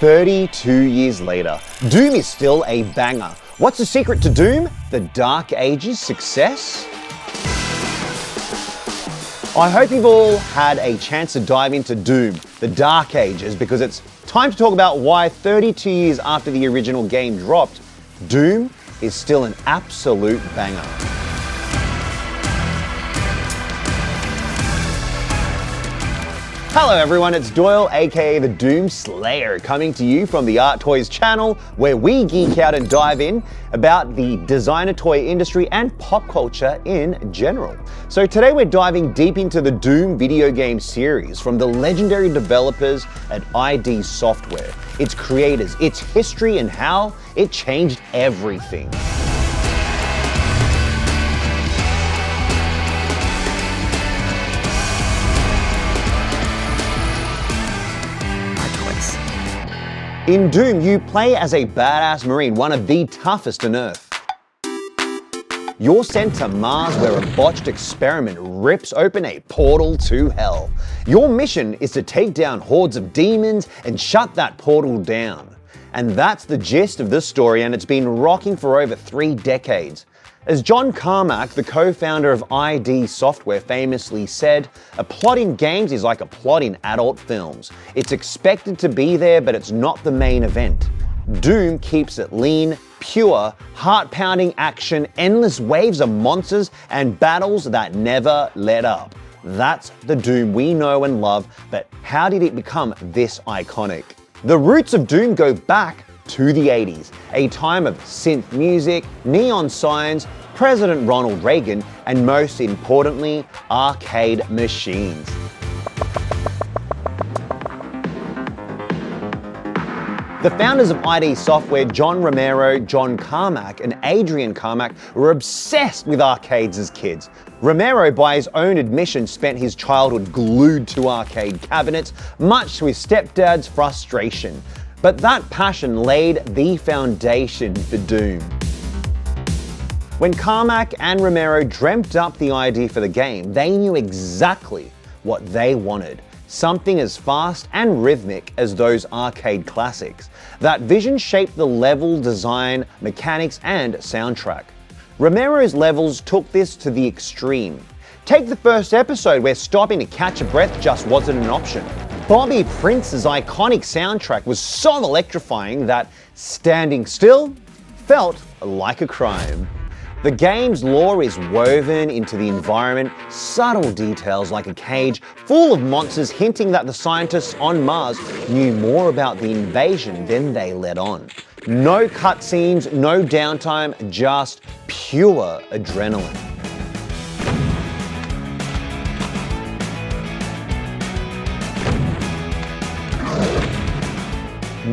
32 years later, Doom is still a banger. What's the secret to Doom? The Dark Ages success? I hope you've all had a chance to dive into Doom, the Dark Ages, because it's time to talk about why 32 years after the original game dropped, Doom is still an absolute banger. Hello everyone, it's Doyle aka the Doom Slayer coming to you from the ARTOYS channel, where we geek out and dive in about the designer toy industry and pop culture in general. So today we're diving deep into the Doom video game series from the legendary developers at ID Software, its creators, its history and how it changed everything. In Doom, you play as a badass Marine, one of the toughest on Earth. You're sent to Mars where a botched experiment rips open a portal to hell. Your mission is to take down hordes of demons and shut that portal down. And that's the gist of this story, and it's been rocking for over 3 decades. As John Carmack, the co-founder of ID Software, famously said, a plot in games is like a plot in adult films. It's expected to be there, but it's not the main event. Doom keeps it lean, pure, heart-pounding action, endless waves of monsters, and battles that never let up. That's the Doom we know and love, but how did it become this iconic? The roots of Doom go back to the 80s, a time of synth music, neon signs, President Ronald Reagan, and most importantly, arcade machines. The founders of ID Software, John Romero, John Carmack, and Adrian Carmack, were obsessed with arcades as kids. Romero, by his own admission, spent his childhood glued to arcade cabinets, much to his stepdad's frustration. But that passion laid the foundation for Doom. When Carmack and Romero dreamt up the idea for the game, they knew exactly what they wanted. Something as fast and rhythmic as those arcade classics. That vision shaped the level design, mechanics, and soundtrack. Romero's levels took this to the extreme. Take the first episode where stopping to catch a breath just wasn't an option. Bobby Prince's iconic soundtrack was so electrifying that standing still felt like a crime. The game's lore is woven into the environment, subtle details like a cage full of monsters hinting that the scientists on Mars knew more about the invasion than they let on. No cutscenes, no downtime, just pure adrenaline.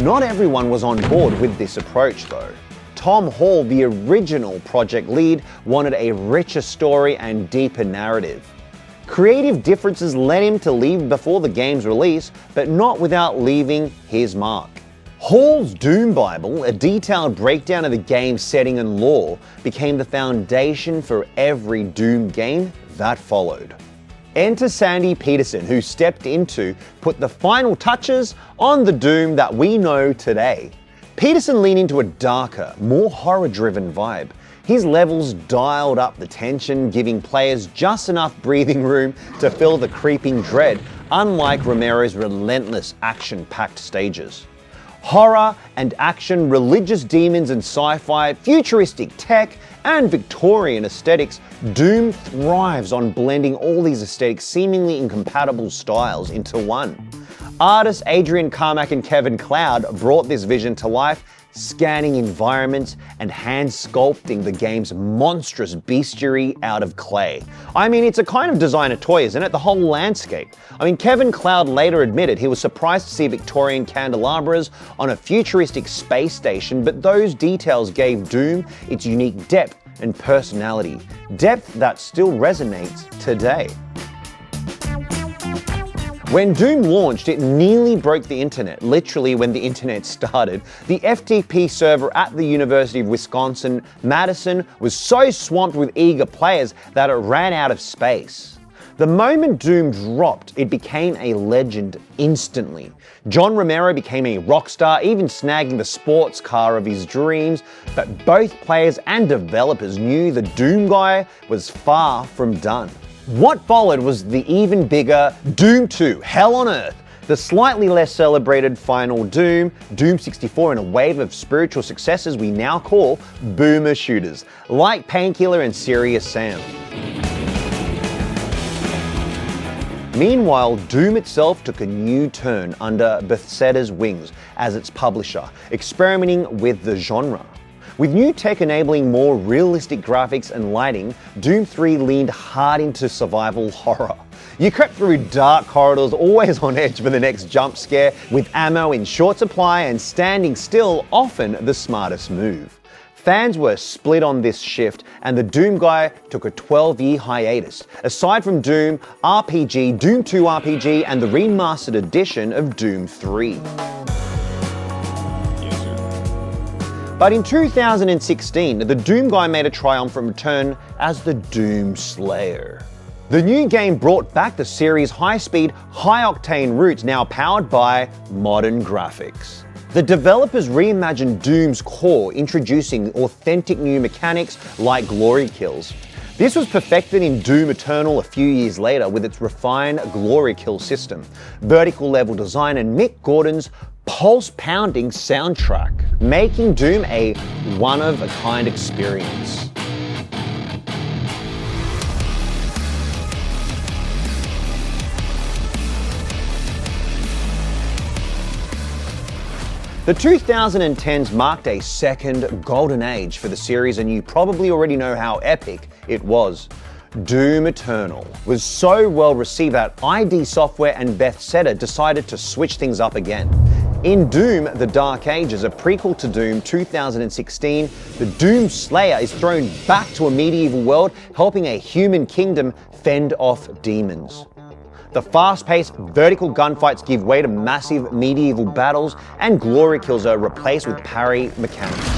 Not everyone was on board with this approach though. Tom Hall, the original project lead, wanted a richer story and deeper narrative. Creative differences led him to leave before the game's release, but not without leaving his mark. Hall's Doom Bible, a detailed breakdown of the game's setting and lore, became the foundation for every Doom game that followed. Enter Sandy Peterson, who stepped in to put the final touches on the Doom that we know today. Peterson leaned into a darker, more horror-driven vibe. His levels dialed up the tension, giving players just enough breathing room to feel the creeping dread, unlike Romero's relentless action-packed stages. Horror and action, religious demons and sci-fi, futuristic tech, and Victorian aesthetics, Doom thrives on blending all these aesthetics, seemingly incompatible styles into one. Artists Adrian Carmack and Kevin Cloud brought this vision to life, scanning environments and hand sculpting the game's monstrous bestiary out of clay. I mean, it's a kind of designer toy, isn't it? The whole landscape. I mean, Kevin Cloud later admitted he was surprised to see Victorian candelabras on a futuristic space station, but those details gave Doom its unique depth and personality. Depth that still resonates today. When Doom launched, it nearly broke the internet, literally when the internet started. The FTP server at the University of Wisconsin-Madison was so swamped with eager players that it ran out of space. The moment Doom dropped, it became a legend instantly. John Romero became a rock star, even snagging the sports car of his dreams, but both players and developers knew the Doom guy was far from done. What followed was the even bigger Doom 2, Hell on Earth, the slightly less celebrated final Doom, Doom 64, and a wave of spiritual successors we now call boomer shooters, like Painkiller and Serious Sam. Meanwhile, Doom itself took a new turn under Bethesda's wings as its publisher, experimenting with the genre. With new tech enabling more realistic graphics and lighting, Doom 3 leaned hard into survival horror. You crept through dark corridors, always on edge for the next jump scare, with ammo in short supply and standing still often the smartest move. Fans were split on this shift, and the Doom guy took a 12-year hiatus. Aside from Doom RPG, Doom 2 RPG, and the remastered edition of Doom 3. But in 2016, the Doom guy made a triumphant return as the Doom Slayer. The new game brought back the series' high-speed, high-octane roots, now powered by modern graphics. The developers reimagined Doom's core, introducing authentic new mechanics like glory kills. This was perfected in Doom Eternal a few years later with its refined glory kill system, vertical level design, and Mick Gordon's pulse-pounding soundtrack, making Doom a one-of-a-kind experience. The 2010s marked a second golden age for the series, and you probably already know how epic it was. Doom Eternal was so well received that ID Software and Bethesda decided to switch things up again. In Doom: The Dark Ages, a prequel to Doom 2016, the Doom Slayer is thrown back to a medieval world, helping a human kingdom fend off demons. The fast-paced vertical gunfights give way to massive medieval battles, and glory kills are replaced with parry mechanics.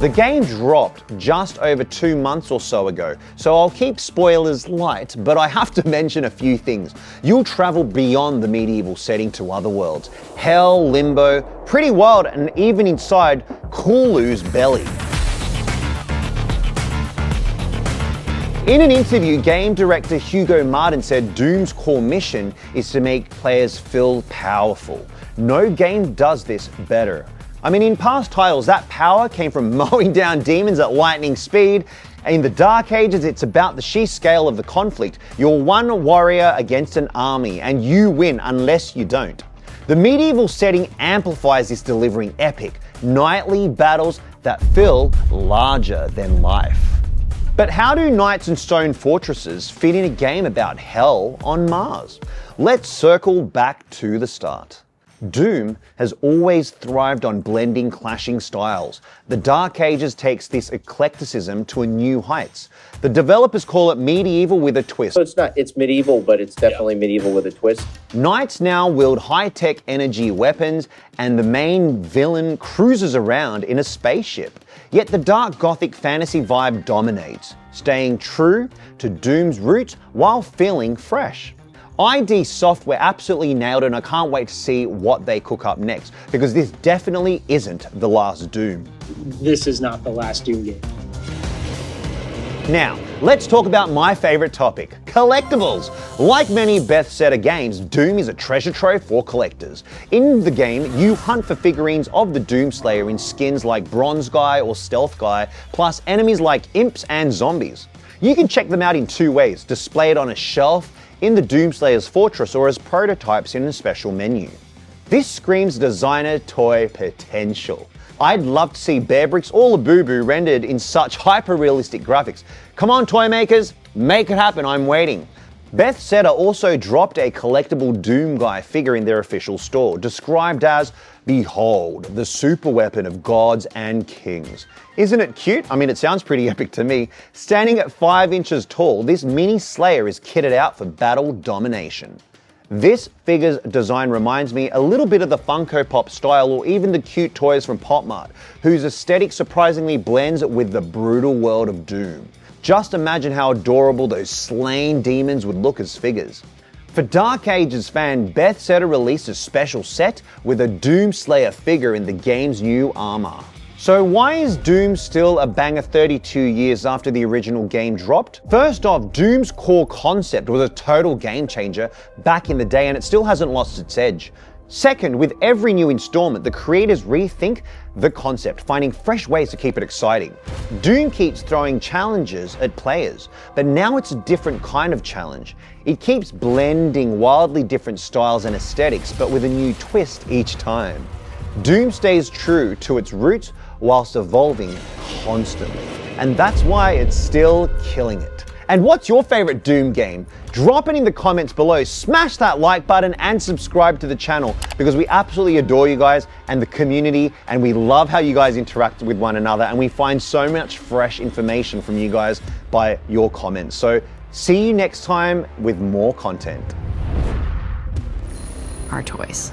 The game dropped just over 2 months or so ago, so I'll keep spoilers light, but I have to mention a few things. You'll travel beyond the medieval setting to other worlds: Hell, Limbo, Pretty Wild, and even inside Cthulhu's belly. In an interview, game director Hugo Martin said Doom's core mission is to make players feel powerful. No game does this better. I mean, in past titles, that power came from mowing down demons at lightning speed. In the Dark Ages, it's about the sheer scale of the conflict. You're one warrior against an army, and you win unless you don't. The medieval setting amplifies this, delivering epic, knightly battles that feel larger than life. But how do knights and stone fortresses fit in a game about hell on Mars? Let's circle back to the start. Doom has always thrived on blending clashing styles. The Dark Ages takes this eclecticism to a new heights. The developers call it medieval with a twist. So it's medieval, but it's definitely medieval with a twist. Knights now wield high-tech energy weapons, and the main villain cruises around in a spaceship. Yet the dark gothic fantasy vibe dominates, staying true to Doom's roots while feeling fresh. ID Software absolutely nailed it, and I can't wait to see what they cook up next, because this definitely isn't the last Doom. This is not the last Doom game. Now, let's talk about my favorite topic, collectibles. Like many Bethesda games, Doom is a treasure trove for collectors. In the game, you hunt for figurines of the Doom Slayer in skins like Bronze Guy or Stealth Guy, plus enemies like imps and zombies. You can check them out in two ways: displayed on a shelf in the Doom Slayer's fortress, or as prototypes in a special menu. This screams designer toy potential. I'd love to see Bear Bricks or Labubu rendered in such hyper-realistic graphics. Come on, toy makers, make it happen, I'm waiting. Bethesda also dropped a collectible Doom Guy figure in their official store, described as, "Behold, the super weapon of gods and kings." Isn't it cute? I mean, it sounds pretty epic to me. Standing at 5 inches tall, this mini Slayer is kitted out for battle domination. This figure's design reminds me a little bit of the Funko Pop style, or even the cute toys from Pop Mart, whose aesthetic surprisingly blends with the brutal world of Doom. Just imagine how adorable those slain demons would look as figures. For Dark Ages fan, Beth Setter released a special set with a Doomslayer figure in the game's new armor. So why is Doom still a banger 32 years after the original game dropped? First off, Doom's core concept was a total game changer back in the day, and it still hasn't lost its edge. Second, with every new installment, the creators rethink the concept, finding fresh ways to keep it exciting. Doom keeps throwing challenges at players, but now it's a different kind of challenge. It keeps blending wildly different styles and aesthetics, but with a new twist each time. Doom stays true to its roots whilst evolving constantly, and that's why it's still killing it. And what's your favorite Doom game? Drop it in the comments below, smash that like button and subscribe to the channel because we absolutely adore you guys and the community, and we love how you guys interact with one another, and we find so much fresh information from you guys by your comments. So see you next time with more content. ARTOYS.